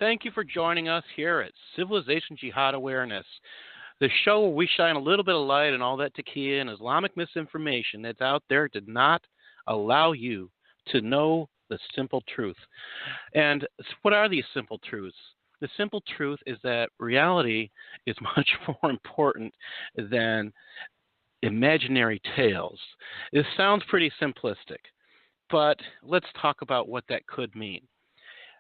Thank you for joining us here at Civilization Jihad Awareness, the show where we shine a little bit of light on all that taqiyya and Islamic misinformation that's out there to not allow you to know the simple truth. And what are these simple truths? The simple truth is that reality is much more important than imaginary tales. This sounds pretty simplistic, but let's talk about what that could mean.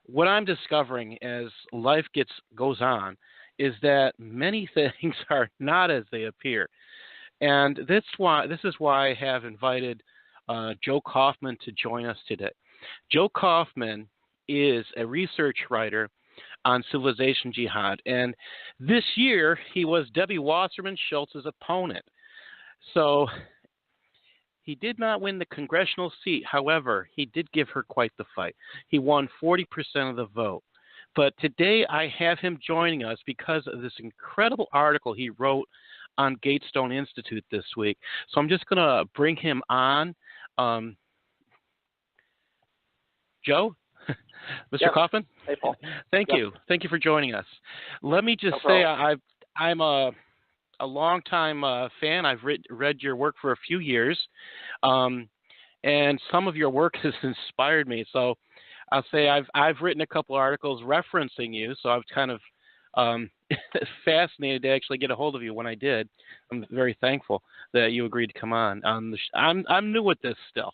What I'm discovering as life goes on is that many things are not as they appear. And this is why I have invited Joe Kaufman to join us today. Joe Kaufman is a research writer on Civilization Jihad, and this year he was Debbie Wasserman Shultz's opponent. So he did not win the congressional seat. However, he did give her quite the fight. He won 40% of the vote. But today I have him joining us because of this incredible article he wrote on Gatestone Institute this week. So I'm just going to bring him on. Joe? Mr. Kaufman? Hey, Paul. Thank you. Thank you for joining us. Let me just say I'm a long-time fan. I've read your work for a few years, and some of your work has inspired me. So I'll say I've written a couple articles referencing you, so I was kind of fascinated to actually get a hold of you when I did. I'm very thankful that you agreed to come on. I'm new at this still,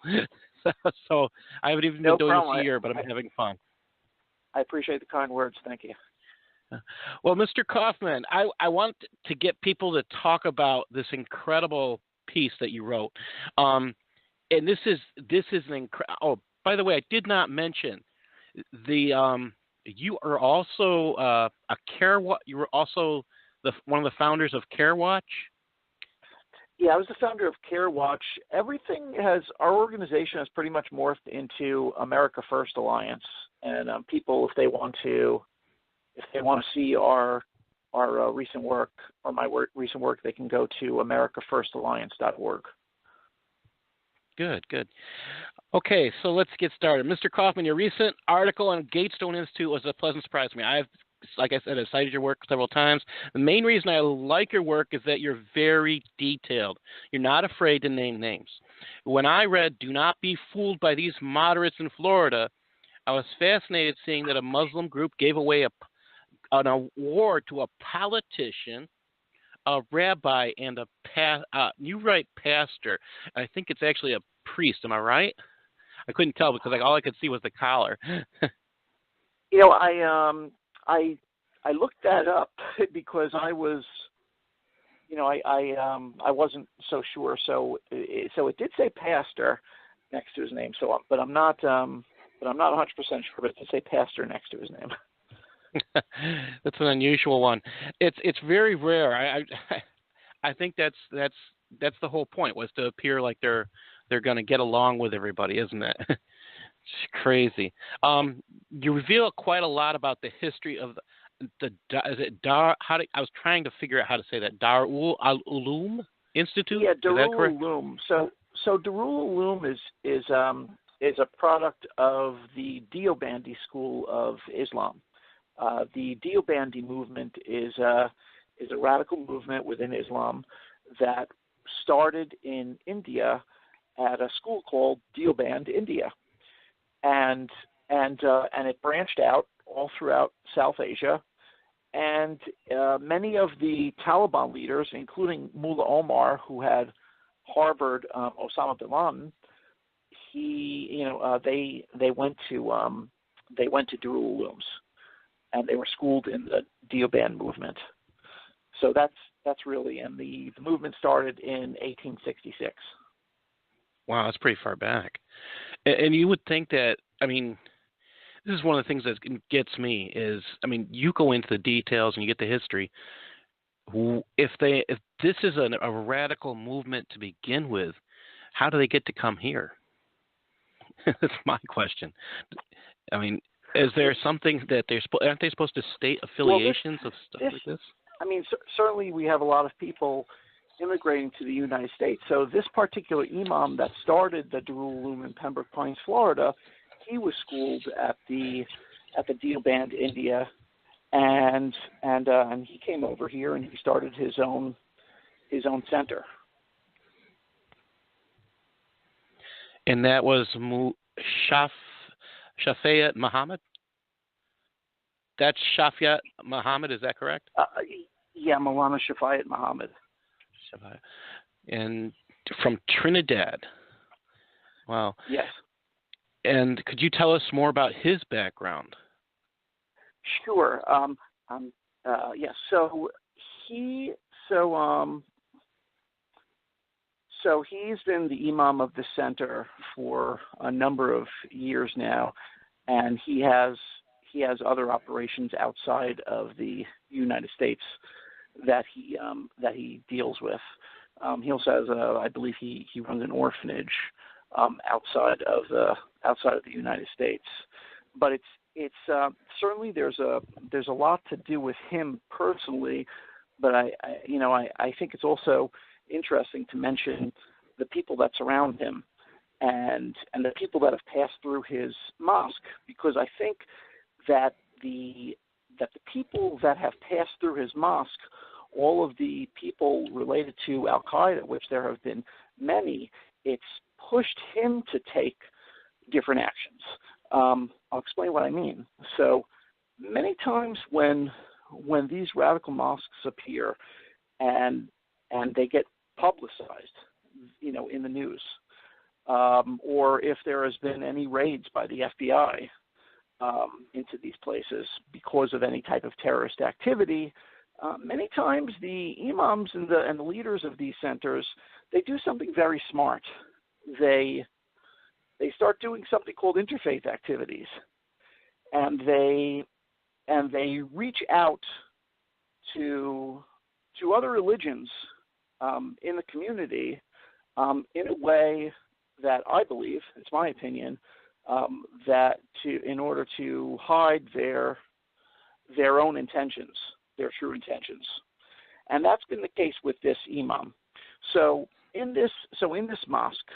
so I haven't even been doing this a year, but I'm having fun. I appreciate the kind words. Thank you. Well, Mr. Kaufman, I want to get people to talk about this incredible piece that you wrote. And this is an incredible. Oh, by the way, I did not mention you are also a CareWatch. You were also one of the founders of CareWatch. Yeah, I was the founder of CareWatch. Our organization has pretty much morphed into America First Alliance, and people, if they want to see our recent work or my recent work, they can go to americafirstalliance.org. Good. Okay, so let's get started. Mr. Kaufman, your recent article on Gatestone Institute was a pleasant surprise to me. Like I said, I've cited your work several times. The main reason I like your work is that you're very detailed. You're not afraid to name names. When I read, "Do not be fooled by these moderates in Florida," I was fascinated seeing that a Muslim group gave away an award to a politician, a rabbi, and you write pastor. I think it's actually a priest. Am I right? I couldn't tell because all I could see was the collar. I looked that up because I was, I wasn't so sure. So it did say pastor next to his name. But I'm not 100% sure. But it did say pastor next to his name. That's an unusual one. It's very rare. I think that's the whole point, was to appear like they're going to get along with everybody, isn't it? It's crazy. You reveal quite a lot about the history of I was trying to figure out how to say that. Darul Uloom Institute. Yeah, Darul Uloom. So Darul Uloom is a product of the Deobandi school of Islam. The Deobandi movement is a radical movement within Islam that started in India at a school called Deoband, India, and it branched out all throughout South Asia, and many of the Taliban leaders, including Mullah Omar, who had harbored Osama bin Laden, they went to Darul Ulooms, and they were schooled in the Deoband movement. So that's really, and the movement started in 1866. Wow, that's pretty far back. And you would think that, this is one of the things that gets me is, you go into the details and you get the history. If this is a radical movement to begin with, how do they get to come here? That's my question. Is there something that aren't they supposed to state affiliations of stuff like this? Certainly we have a lot of people immigrating to the United States. So this particular imam that started the Darul Uloom in Pembroke Pines, Florida, he was schooled at the Deoband, India, and he came over here and he started his own center. And that was Shafayat Muhammad? That's Shafayat Muhammad, is that correct? Yeah, Maulana Shafayat Muhammad. And from Trinidad. Wow. Yes. And could you tell us more about his background? Sure. Yes. So he's been the imam of the center for a number of years now, and he has other operations outside of the United States that he deals with. He also has, I believe, he runs an orphanage outside of the United States. But it's certainly there's a lot to do with him personally. But I think it's also interesting to mention the people that surround him and the people that have passed through his mosque, because I think that the people that have passed through his mosque, all of the people related to Al-Qaeda, which there have been many, it's pushed him to take different actions. I'll explain what I mean. So many times when these radical mosques appear and they get publicized, in the news, or if there has been any raids by the FBI into these places because of any type of terrorist activity, many times the imams and the leaders of these centers, they do something very smart. They start doing something called interfaith activities, and they reach out to other religions in the community in a way that I believe, it's my opinion, in order to hide their own intentions, their true intentions, and that's been the case with this imam. So in this mosque,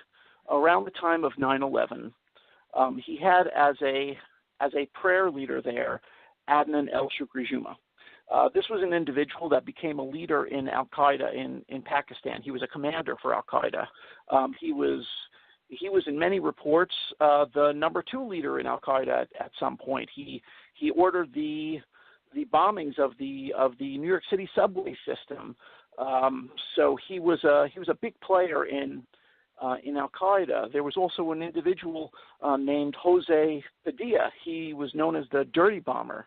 around the time of 9/11, he had as a prayer leader there Adnan El-Shukri Juma. This was an individual that became a leader in Al-Qaeda in Pakistan. He was a commander for Al-Qaeda. He was in many reports the number 2 leader in Al-Qaeda at some point. He ordered the bombings of the New York City subway system. So he was a big player in Al-Qaeda. There was also an individual named Jose Padilla. He was known as the Dirty Bomber.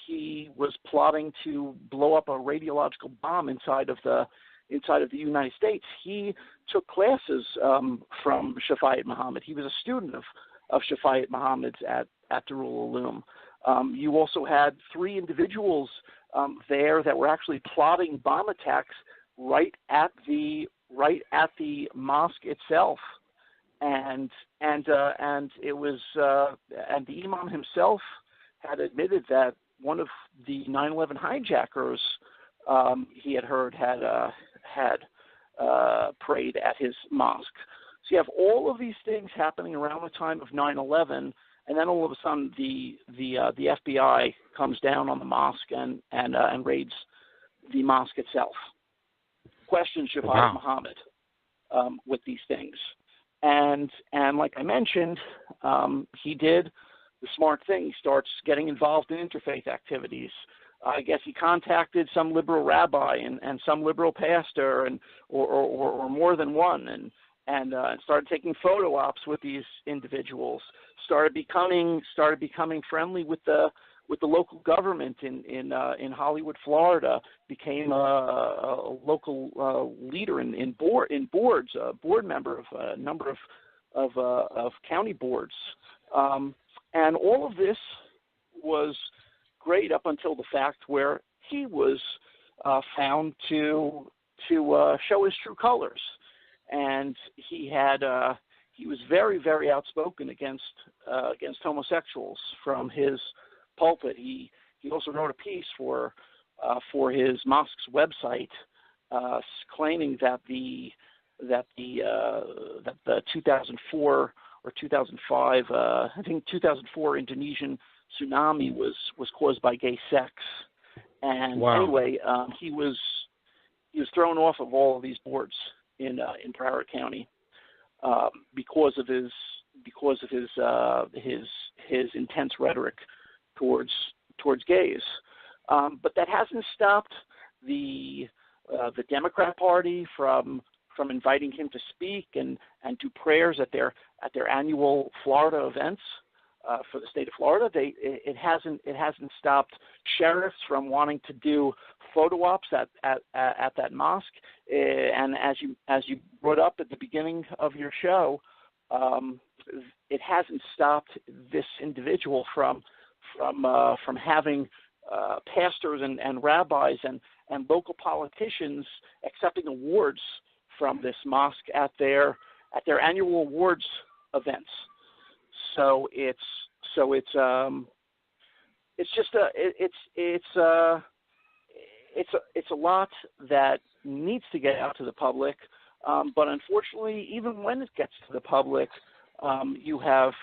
He was plotting to blow up a radiological bomb inside of the United States. He took classes from Shafayat Muhammad. He was a student of Shafayat Muhammad's at Darul Uloom. You also had 3 individuals there that were actually plotting bomb attacks right at the mosque itself, and it was and the imam himself had admitted that one of the 9/11 hijackers he had heard had prayed at his mosque. So you have all of these things happening around the time of 9/11, and then all of a sudden the FBI comes down on the mosque and raids the mosque itself. Questions Shafayat Muhammad with these things, and like I mentioned, he did the smart thing. He starts getting involved in interfaith activities. I guess he contacted some liberal rabbi and some liberal pastor or more than one, and started taking photo ops with these individuals. Started becoming friendly with the local government in Hollywood, Florida. Became a local leader in boards, a board member of a number of county boards. And all of this was great up until the fact where he was found to show his true colors, and he was very, very outspoken against homosexuals from his pulpit. He also wrote a piece for his mosque's website, claiming that the 2004 or 2005, I think 2004 Indonesian tsunami was caused by gay sex. And anyway, he was thrown off of all of these boards in Broward County because of his intense rhetoric towards gays. But that hasn't stopped the Democrat Party from inviting him to speak and do prayers at their annual Florida events for the state of Florida. It hasn't stopped sheriffs from wanting to do photo ops at that mosque. And as you brought up at the beginning of your show, it hasn't stopped this individual from having pastors and rabbis and local politicians accepting awards from this mosque at their annual awards events. So it's a lot that needs to get out to the public, but unfortunately, even when it gets to the public, you have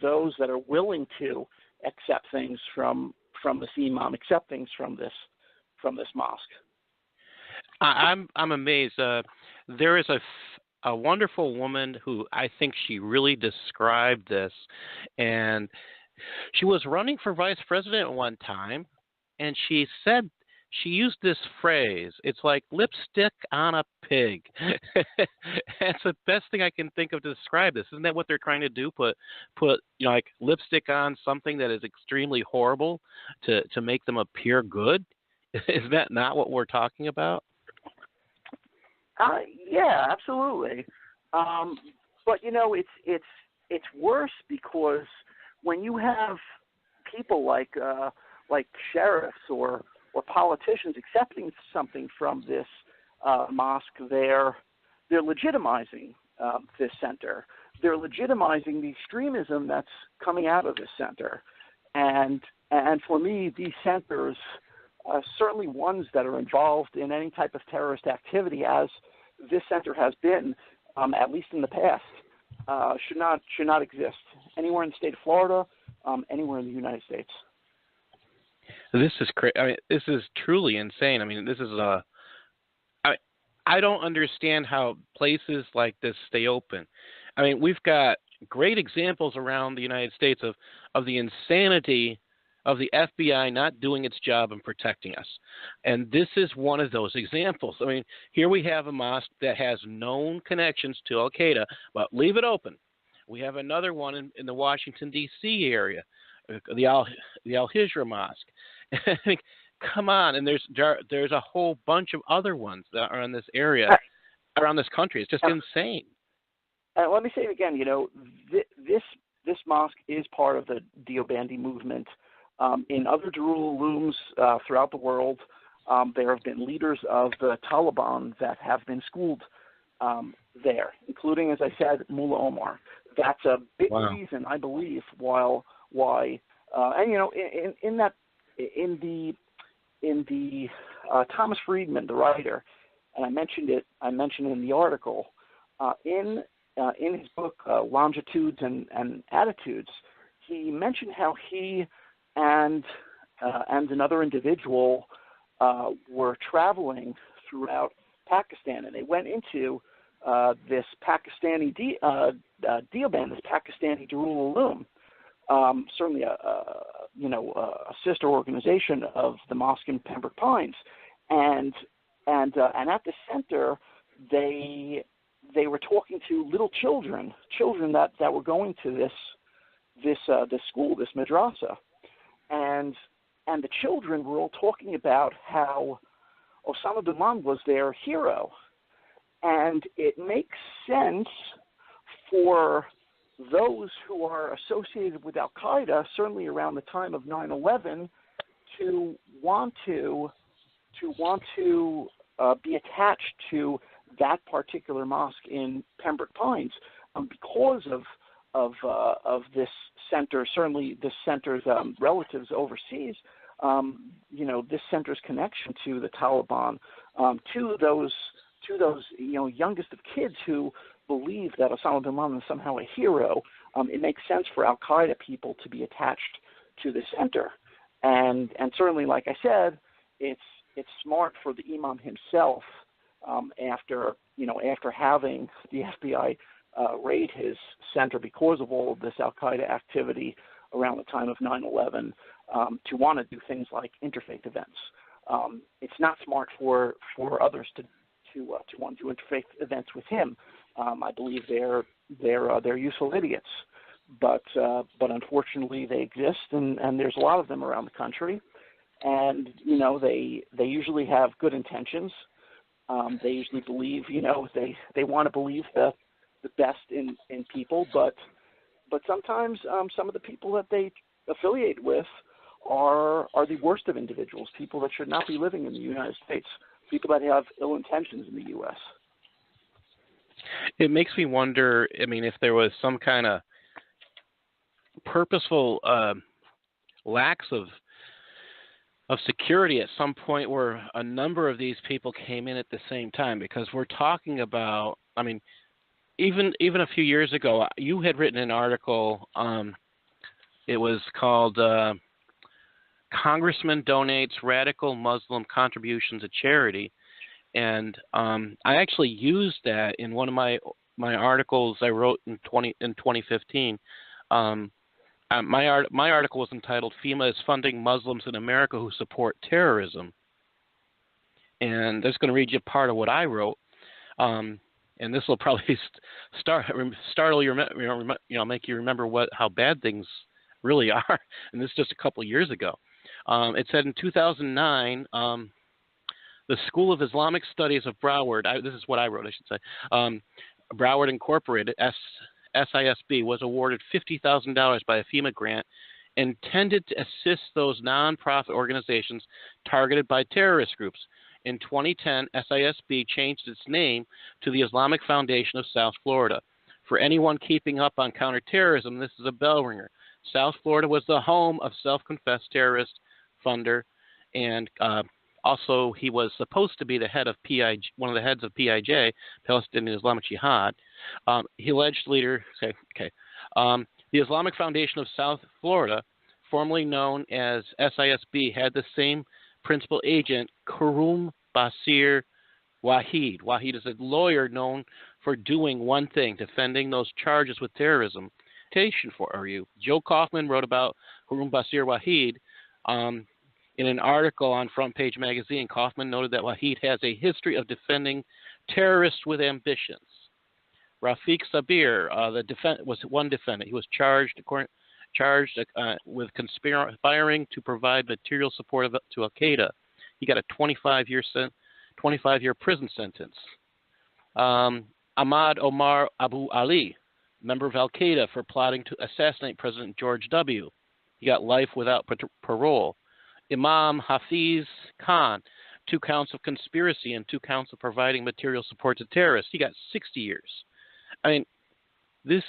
those that are willing to accept things from the imam, accept things from this mosque. I'm amazed. There is a wonderful woman who I think she really described this, and she was running for vice president at one time, and she said she used this phrase. It's like lipstick on a pig. That's the best thing I can think of to describe this. Isn't that what they're trying to do? Put like lipstick on something that is extremely horrible to make them appear good? Is that not what we're talking about? Yeah, absolutely. But it's worse because when you have people like sheriffs or politicians accepting something from this mosque, they're legitimizing this center. They're legitimizing the extremism that's coming out of this center, and for me, these centers, certainly ones that are involved in any type of terrorist activity, as this center has been, at least in the past, should not exist anywhere in the state of Florida, anywhere in the United States. This is crazy. I mean, this is truly insane. I mean, this is I don't understand how places like this stay open. I mean, we've got great examples around the United States of the insanity of the FBI not doing its job in protecting us. And this is one of those examples. I mean, here we have a mosque that has known connections to Al-Qaeda, but leave it open. We have another one in the Washington, D.C. area, the Al-Hijra Mosque. I mean, come on. And there's a whole bunch of other ones that are in this area, around this country. It's just insane. Let me say it again. This mosque is part of the Deobandi movement. In other Darul Ulooms throughout the world, there have been leaders of the Taliban that have been schooled there, including, as I said, Mullah Omar. That's a big reason, I believe, why in the Thomas Friedman, the writer, and I mentioned it in the article, in his book Longitudes and Attitudes, he mentioned how he and another individual were traveling throughout Pakistan, and they went into this Pakistani Deoband, this Pakistani Darul Uloom, certainly a sister organization of the mosque in Pembroke Pines, and at the center they were talking to little children that were going to this school, this madrasa. And the children were all talking about how Osama bin Laden was their hero. And it makes sense for those who are associated with Al-Qaeda, certainly around the time of 9/11, to want to be attached to that particular mosque in Pembroke Pines because of this center, certainly this center's relatives overseas, this center's connection to the Taliban, to those youngest of kids who believe that Osama bin Laden is somehow a hero. It makes sense for Al-Qaeda people to be attached the center, and certainly, like I said, it's smart for the imam himself after having the FBI raid his center because of all of this Al-Qaeda activity around the time of 9/11, to want to do things like interfaith events. It's not smart for others to want to do interfaith events with him. I believe they're useful idiots, but unfortunately they exist, and there's a lot of them around the country, and they usually have good intentions. They usually believe they want to believe the best in people, but sometimes some of the people that they affiliate with are the worst of individuals, people that should not be living in the United States, people that have ill intentions in the U.S. It makes me wonder, if there was some kind of purposeful lacks of security at some point where a number of these people came in at the same time, because we're talking about, even a few years ago, you had written an article, it was called Congressman Donates Radical Muslim Contributions to Charity, and I actually used that in one of my articles I wrote in 2015. My article was entitled "FEMA is Funding Muslims in America Who Support Terrorism," and that's going to read you part of what I wrote. And this will probably startle you, make you remember how bad things really are. And this is just a couple of years ago. It said in 2009, the School of Islamic Studies of Broward, this is what I wrote, I should say, Broward Incorporated, SISB, was awarded $50,000 by a FEMA grant intended to assist those nonprofit organizations targeted by terrorist groups. In 2010, SISB changed its name to the Islamic Foundation of South Florida. For anyone keeping up on counterterrorism, this is a bell ringer. South Florida was the home of self-confessed terrorist funder, and also he was supposed to be the head of PIJ, one of the heads of PIJ, Palestinian Islamic Jihad. He alleged leader. The Islamic Foundation of South Florida, formerly known as SISB, had the same principal agent, Karum Basir Wahid. Wahid is a lawyer known for doing one thing, defending those charges with terrorism. For you, Joe Kaufman wrote about Karum Basir Wahid in an article on Front Page Magazine. Kaufman noted that Wahid has a history of defending terrorists with ambitions. Rafiq Sabir, was one defendant. He was charged with conspiring to provide material support to Al-Qaeda. He got a 25-year prison sentence. Ahmad Omar Abu Ali, member of Al-Qaeda, for plotting to assassinate President George W. He got life without parole. Imam Hafiz Khan, 2 counts of conspiracy and 2 counts of providing material support to terrorists. He got 60 years. This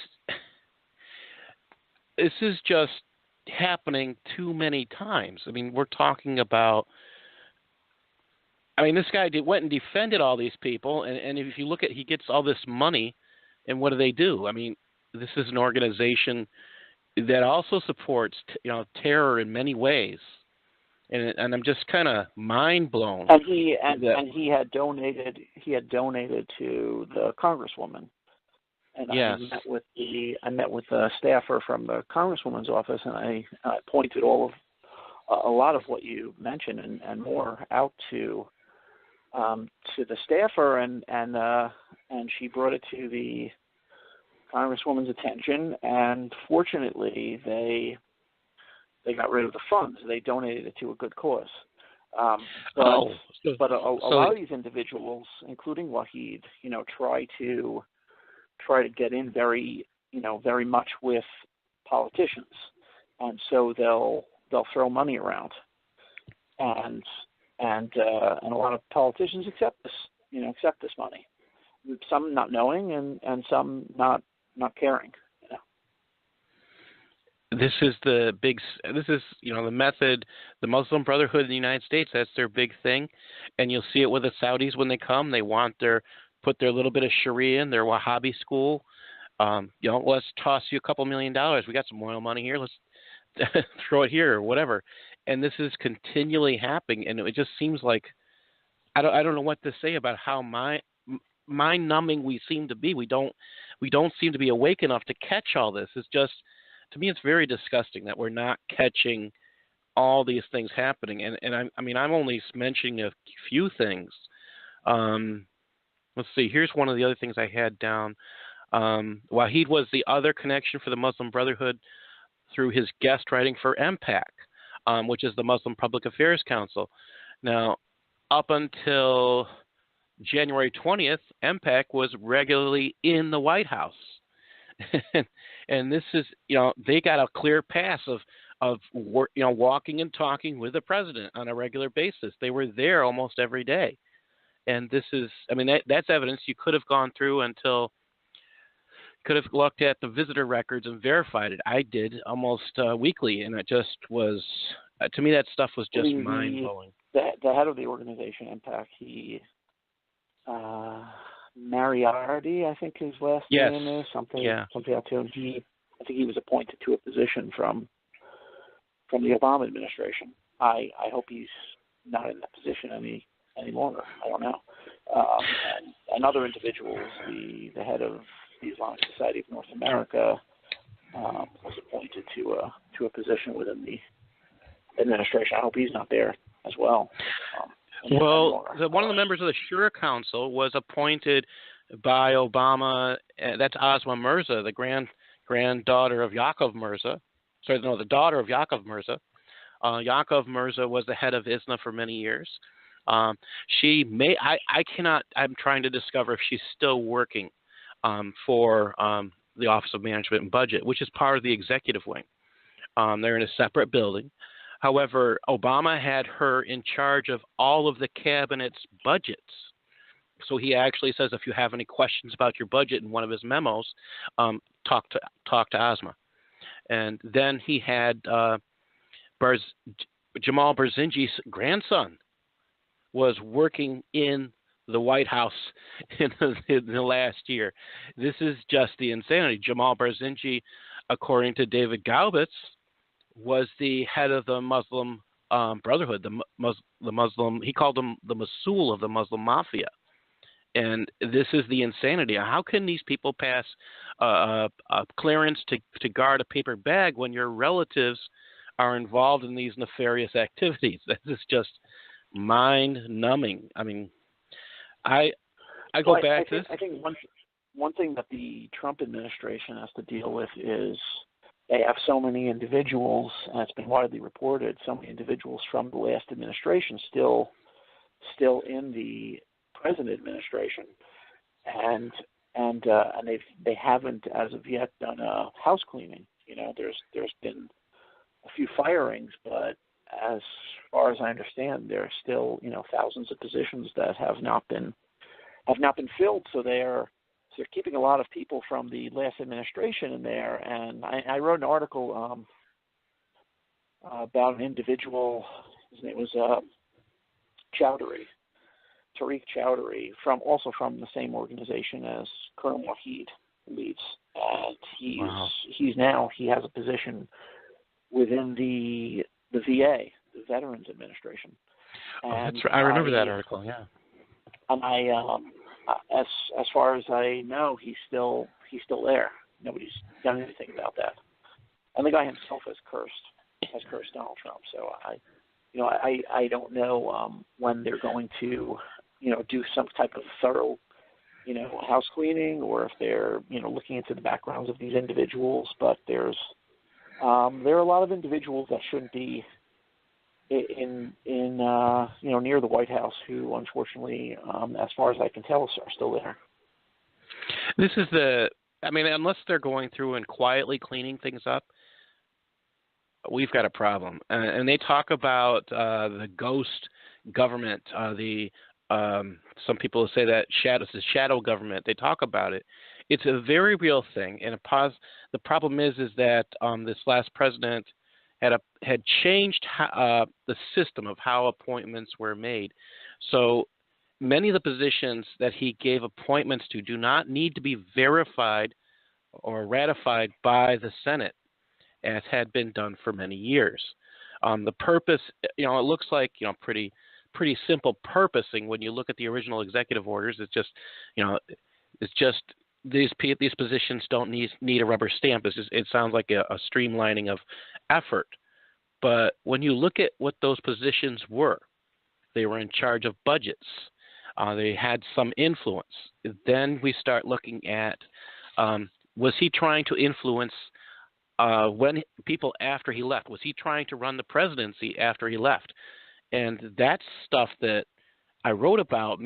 is just happening too many times. We're talking about, this guy went and defended all these people, and if you look at, he gets all this money, and what do? This is an organization that also supports, terror in many ways, and I'm just kind of mind blown. And he had donated to the Congresswoman. And yes. I met with a staffer from the Congresswoman's office, and I pointed a lot of what you mentioned and more out to the staffer, and she brought it to the Congresswoman's attention, and fortunately they got rid of the funds. They donated it to a good cause. But a lot of these individuals, including Wahid, try to get in very much with politicians, and so they'll throw money around, and a lot of politicians accept this money, some not knowing and some not caring. This is the method, the Muslim Brotherhood in the United States, that's their big thing. And you'll see it with the Saudis when they come. They want put their little bit of Sharia in their Wahhabi school. Let's toss you $2 million. We got some oil money here. Let's throw it here or whatever. And this is continually happening, and it just seems like I don't know what to say about how mind numbing we seem to be. We don't seem to be awake enough to catch all this. It's just, to me, it's very disgusting that we're not catching all these things happening. And I'm only mentioning a few things. Let's see. Here's one of the other things I had down. Wahid was the other connection for the Muslim Brotherhood through his guest writing for MPAC, which is the Muslim Public Affairs Council. Now, up until January 20th, MPAC was regularly in the White House. And this is, they got a clear pass of walking and talking with the president on a regular basis. They were there almost every day. And this is, that's evidence. You could have gone through could have looked at the visitor records and verified it. I did almost weekly, and it just was, to me, that stuff was just mind-blowing. The head of the organization, MPAC, Mariardi, I think his last name is, something like that. I think he was appointed to a position from the Obama administration. I hope he's not in that position any longer. I don't know. And other individuals, the head of the Islamic Society of North America was appointed to a position within the administration. I hope he's not there as well. One of the members of the Shura Council was appointed by Obama. That's Asma Mirza, the granddaughter of Yaakov Mirza. The daughter of Yaakov Mirza. Yaakov Mirza was the head of ISNA for many years. I'm trying to discover if she's still working for the Office of Management and Budget, which is part of the executive wing. They're in a separate building. However, Obama had her in charge of all of the cabinet's budgets. So he actually says, if you have any questions about your budget in one of his memos, talk to Asma. And then he had Jamal Barzinji's grandson was working in the White House in the last year. This is just the insanity. Jamal Barzinji, according to David Gaubitz, was the head of the Muslim Brotherhood, the Muslim. He called him the Masul of the Muslim Mafia, and this is the insanity. How can these people pass a clearance to guard a paper bag when your relatives are involved in these nefarious activities? This is just mind-numbing. I go back to this. I think one thing that the Trump administration has to deal with is they have so many individuals, and it's been widely reported, so many individuals from the last administration still in the present administration, and they haven't as of yet done a house cleaning. There's been a few firings, but as far as I understand, there are still thousands of positions that have not been filled. So they're keeping a lot of people from the last administration in there. And I wrote an article about an individual. His name was Tariq Chowdhury, from the same organization as Colonel Wahid leads. And he has a position within the VA, the Veterans Administration. And I remember that article. Yeah. And as far as I know, he's still there. Nobody's done anything about that. And the guy himself has cursed Donald Trump. So I don't know when they're going to do some type of thorough house cleaning, or if they're looking into the backgrounds of these individuals. But there are a lot of individuals that shouldn't be in near the White House who, unfortunately, as far as I can tell, are still there. This is unless they're going through and quietly cleaning things up, we've got a problem. And they talk about the ghost government. Some people say that the shadow government. They talk about it. It's a very real thing. And the problem is that this last president had changed the system of how appointments were made. So many of the positions that he gave appointments to do not need to be verified or ratified by the Senate. as had been done for many years. The purpose, it looks like, pretty simple purposing when you look at the original executive orders. It's just these positions don't need a rubber stamp. It sounds like a streamlining of effort. But when you look at what those positions were, they were in charge of budgets. They had some influence. Then we start looking at, was he trying to influence when people after he left? Was he trying to run the presidency after he left? And that's stuff that I wrote about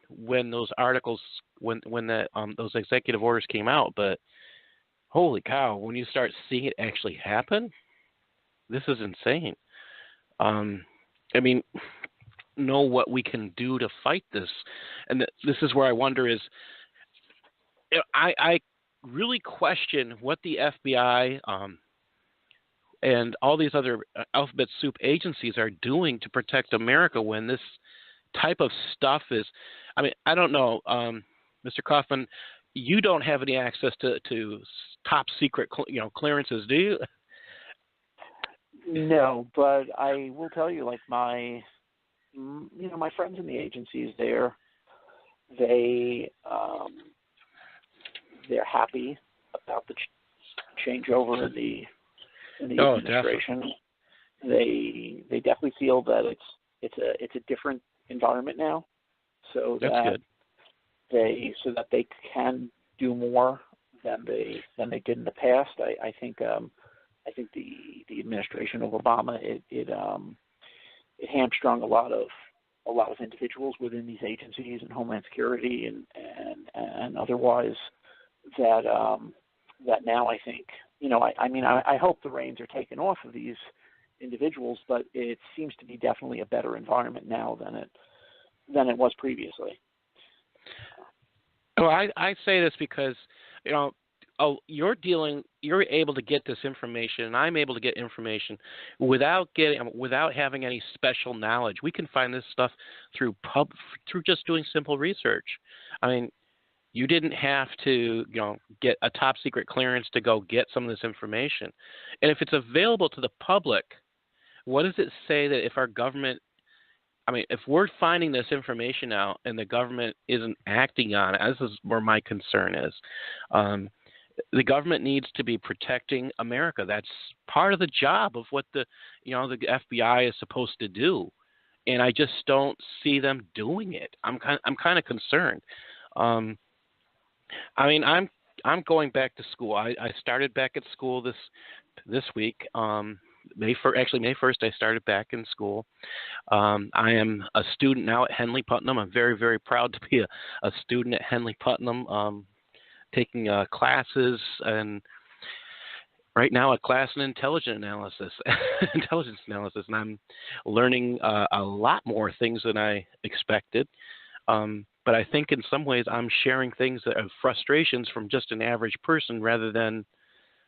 when those articles, when those executive orders came out. But holy cow, when you start seeing it actually happen, this is insane. Know what we can do to fight this. And this is where I wonder is, I really question what the FBI and all these other alphabet soup agencies are doing to protect America when this type of stuff is, I don't know, Mr. Kaufman, you don't have any access to top secret, clearances, do you? No, but I will tell you, like my friends in the agencies there, they're happy about the changeover in the administration. Definitely. They definitely feel that it's a different environment now, so that they can do more than they did in the past. I think the administration of Obama it hamstrung a lot of individuals within these agencies and Homeland Security and otherwise that now I think I hope the reins are taken off of these individuals, but it seems to be definitely a better environment now than it was previously. Well, I say this because you're able to get this information, and I'm able to get information without having any special knowledge. We can find this stuff through just doing simple research. You didn't have to, get a top secret clearance to go get some of this information. And if it's available to the public, what does it say that if our government, if we're finding this information out and the government isn't acting on it, this is where my concern is. The government needs to be protecting America. That's part of the job of what the FBI is supposed to do. And I just don't see them doing it. I'm kind of concerned. I'm going back to school. I started back at school this week. May 1st, I started back in school. I am a student now at Henley Putnam. I'm very, very proud to be a student at Henley Putnam, taking classes, and right now a class in intelligence analysis, and I'm learning a lot more things than I expected. But I think in some ways I'm sharing things that are frustrations from just an average person rather than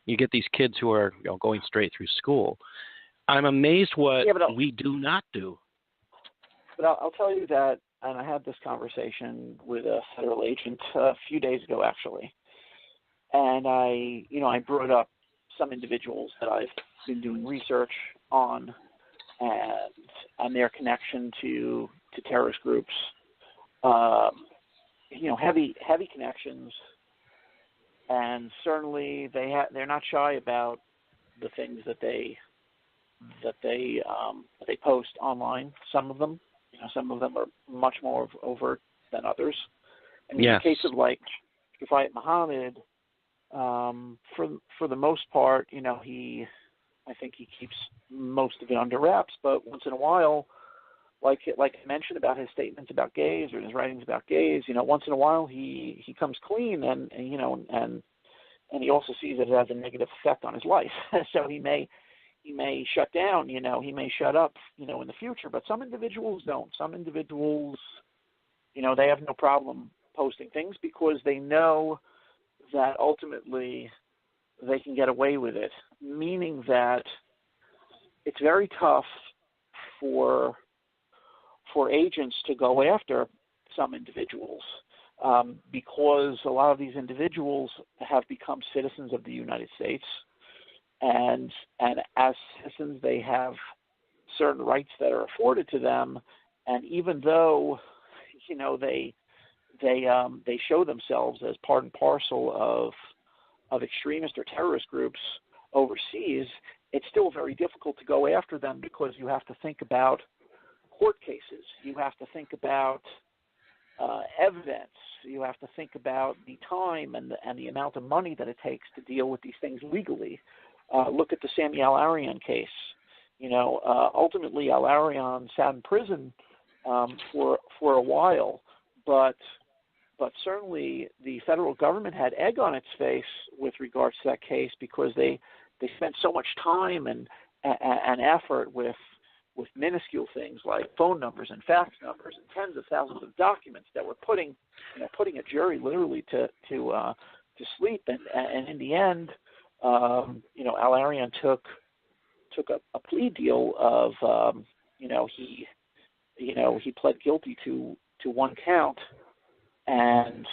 you get these kids who are going straight through school. I'm amazed what we do not do. But I'll tell you that, and I had this conversation with a federal agent a few days ago, actually. And I brought up some individuals that I've been doing research on and their connection to terrorist groups. Heavy connections, and certainly they're not shy about the things that they post online. Some of them are much more overt than others. And in the case of like Kifayat Muhammad, for the most part, I think he keeps most of it under wraps. But once in a while, like I mentioned about his statements about gays or his writings about gays, once in a while he comes clean and he also sees that it has a negative effect on his life. So he may shut down, he may shut up, in the future. But some individuals don't. Some individuals, they have no problem posting things because they know that ultimately they can get away with it, meaning that it's very tough for agents to go after some individuals because a lot of these individuals have become citizens of the United States, and as citizens they have certain rights that are afforded to them, and even though they show themselves as part and parcel of extremist or terrorist groups overseas, it's still very difficult to go after them because you have to think about court cases, you have to think about evidence, you have to think about the time and the amount of money that it takes to deal with these things legally. Look at the Sami Al-Arian case. Ultimately Al-Arian sat in prison for a while, but certainly the federal government had egg on its face with regards to that case because they spent so much time and effort with minuscule things like phone numbers and fax numbers and tens of thousands of documents that were putting a jury literally to sleep. And in the end, Al-Arian took a plea deal of he pled guilty to one count, and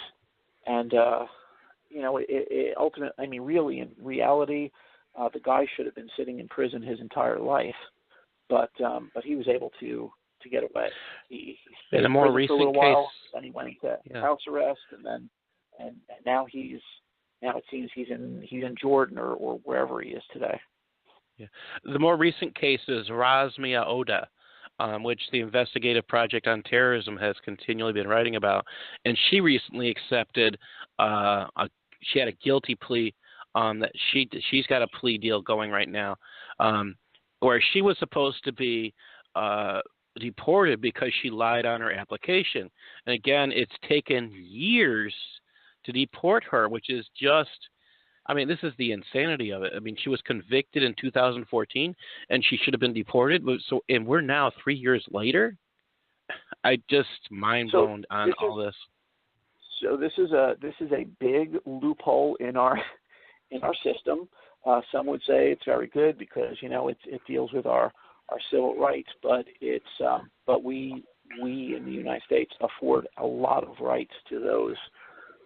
ultimately, I mean, really, in reality, the guy should have been sitting in prison his entire life, but he was able to get away. He stayed in a more recent for a little case, while, then he went into house arrest, and now it seems he's in Jordan or wherever he is today. Yeah. The more recent case is Razmia Oda, which the Investigative Project on Terrorism has continually been writing about, and she recently accepted she had a guilty plea that she's got a plea deal going right now, where she was supposed to be deported because she lied on her application. And again, it's taken years to deport her, which is just, I mean, this is the insanity of it. I mean, she was convicted in 2014, and she should have been deported. And we're now 3 years later. I just mind blown on all this. So this is a big loophole in our system. Some would say it's very good because it deals with our civil rights, but we in the United States afford a lot of rights to those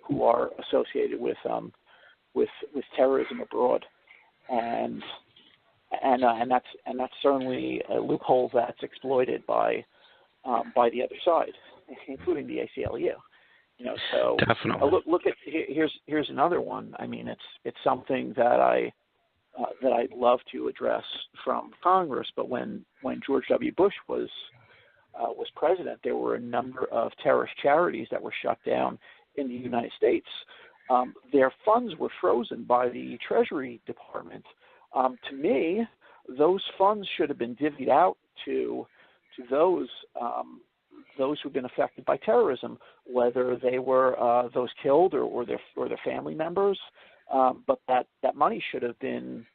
who are associated with terrorism abroad, and that's certainly a loophole that's exploited by the other side, including the ACLU. So definitely. Look at here's another one. I mean, it's something that I'd love to address from Congress, but when George W. Bush was president, there were a number of terrorist charities that were shut down in the United States. Their funds were frozen by the Treasury Department. To me, those funds should have been divvied out to those who've been affected by terrorism, whether they were those killed or their family members. But that money should have been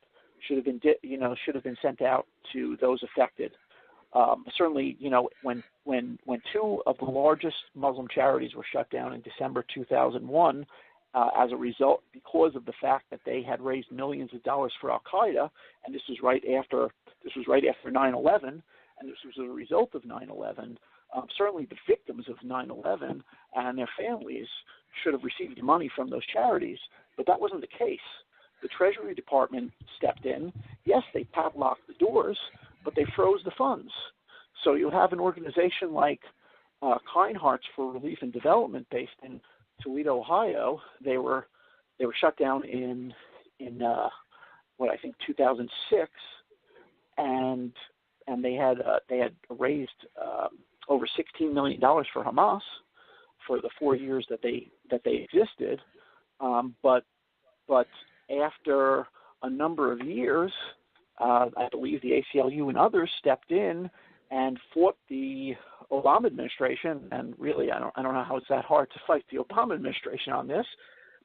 sent out to those affected. Certainly, when two of the largest Muslim charities were shut down in December 2001, as a result, because of the fact that they had raised millions of dollars for Al Qaeda, and this was right after 9/11, and this was a result of 9/11. Certainly, the victims of 9/11 and their families should have received money from those charities, but that wasn't the case. The Treasury Department stepped in. Yes, they padlocked the doors, but they froze the funds. So you have an organization like Kind Hearts for Relief and Development, based in Toledo, Ohio. They were shut down in 2006, and they had raised over $16 million for Hamas for the 4 years that they existed, but after a number of years, I believe the ACLU and others stepped in and fought the Obama administration, and really I don't know how it's that hard to fight the Obama administration on this,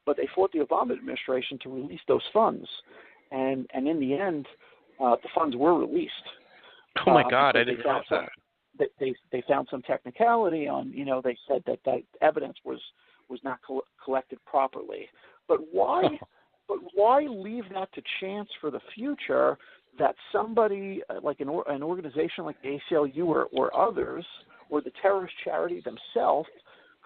but they fought the Obama administration to release those funds, and in the end, the funds were released. Oh my God, I didn't know that. They found some technicality on, they said that evidence was not collected properly. But why? But why leave that to chance for the future that somebody like an organization like the ACLU or others or the terrorist charity themselves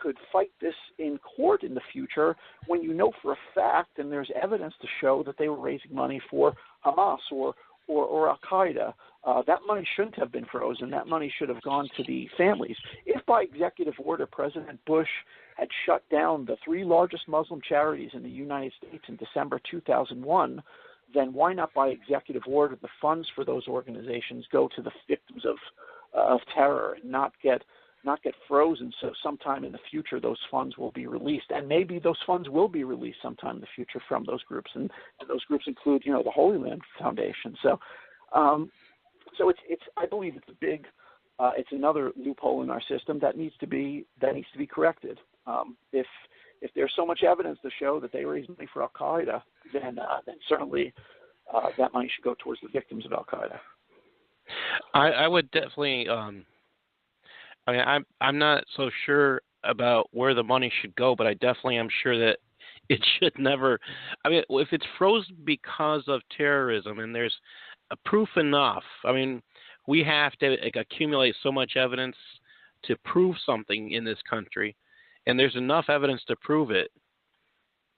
could fight this in court in the future when you know for a fact, and there's evidence to show that they were raising money for Hamas or Al-Qaeda. That money shouldn't have been frozen. That money should have gone to the families. If by executive order President Bush had shut down the 3 largest Muslim charities in the United States in December 2001, then why not by executive order the funds for those organizations go to the victims of terror and not get frozen, so sometime in the future those funds will be released, and maybe those funds will be released sometime in the future from those groups, and those groups include, the Holy Land Foundation. So, it's I believe it's a big, it's another loophole in our system that needs to be corrected. If there's so much evidence to show that they raised money for Al Qaeda, then certainly that money should go towards the victims of Al Qaeda. I would definitely. I'm not so sure about where the money should go, but I definitely am sure that it should never. If it's frozen because of terrorism, and there's proof enough. We have to accumulate so much evidence to prove something in this country, and there's enough evidence to prove it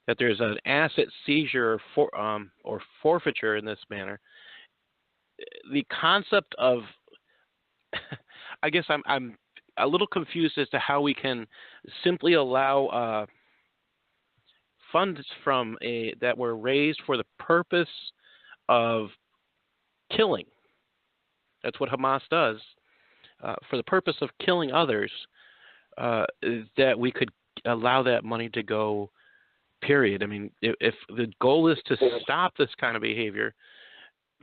that there's an asset seizure or forfeiture in this manner. The concept of, I guess I'm a little confused as to how we can simply allow funds that were raised for the purpose of killing. That's what Hamas does, for the purpose of killing others. That we could allow that money to go. Period. If the goal is to stop this kind of behavior.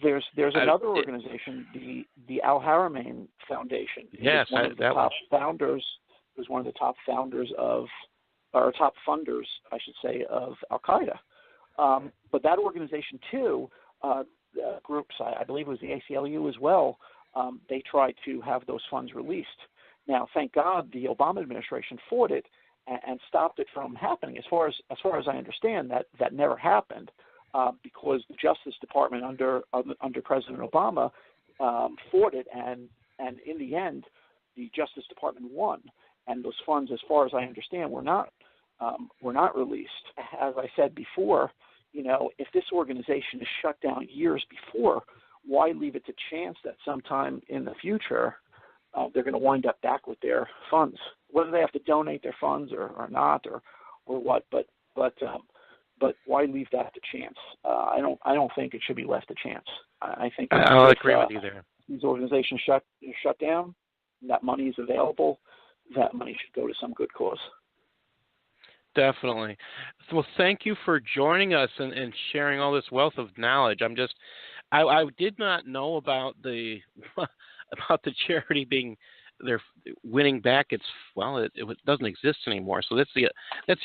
There's another organization, the Al Haramain Foundation. Yes, one of the top founders. It was one of the top founders top funders, I should say, of Al Qaeda. But that organization too, groups, I believe it was the ACLU as well. They tried to have those funds released. Now, thank God, the Obama administration fought it and stopped it from happening. As far as I understand, that never happened. Because the Justice Department under President Obama fought it, and in the end, the Justice Department won, and those funds, as far as I understand, were not released. As I said before, if this organization is shut down years before, why leave it to chance that sometime in the future they're going to wind up back with their funds, whether they have to donate their funds or not or what, but why leave that to chance? I don't think it should be left to chance. I think I'll agree with you there. These organizations shut down, that money is available. That money should go to some good cause. Definitely. Well, thank you for joining us and sharing all this wealth of knowledge. I did not know about the charity being. They're winning back. It doesn't exist anymore. So that's the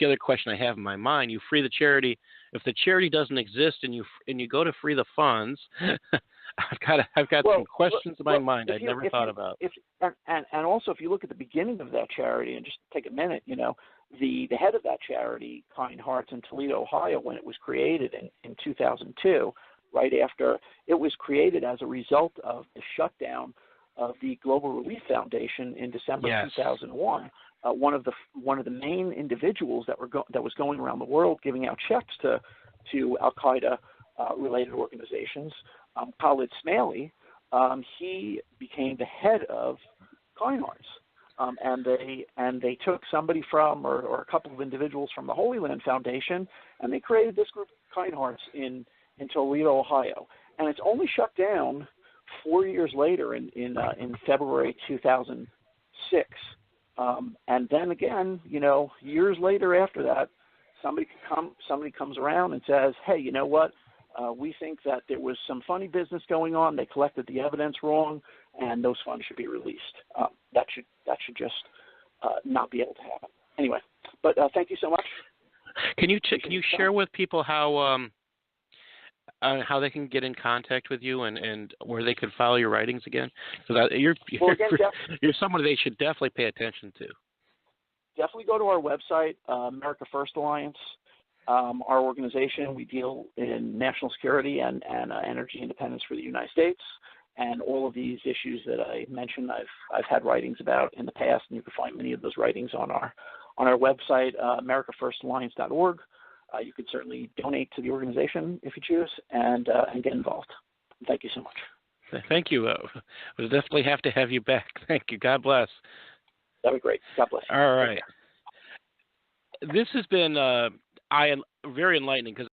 other question I have in my mind. You free the charity. If the charity doesn't exist and you go to free the funds, I've got some questions in my mind I'd never thought about. And also, if you look at the beginning of that charity and just take a minute, the head of that charity, Kind Hearts in Toledo, Ohio, when it was created in 2002, right after it was created as a result of the shutdown of the Global Relief Foundation in December 2001. One of the main individuals that was going around the world giving out checks to Al Qaeda related organizations, Khalid Smaili, he became the head of Kind Hearts, and they took somebody from or a couple of individuals from the Holy Land Foundation, and they created this group, Kind Hearts, in Toledo, Ohio, and it's only shut down 4 years later in February 2006, and then again, years later after that, somebody comes around and says, hey, you know what? We think that there was some funny business going on. They collected the evidence wrong, and those funds should be released. That should just not be able to happen. Anyway, but thank you so much. Can you share with people how they can get in contact with you and where they can follow your writings again? Because you're someone they should definitely pay attention to. Definitely go to our website, America First Alliance. Our organization, we deal in national security and energy independence for the United States, and all of these issues that I mentioned, I've had writings about in the past, and you can find many of those writings on our on our website, americafirstalliance.org. You can certainly donate to the organization if you choose and get involved. Thank you so much. Thank you. We'll definitely have to have you back. Thank you. God bless. That'd be great. God bless you. All right. This has been very enlightening because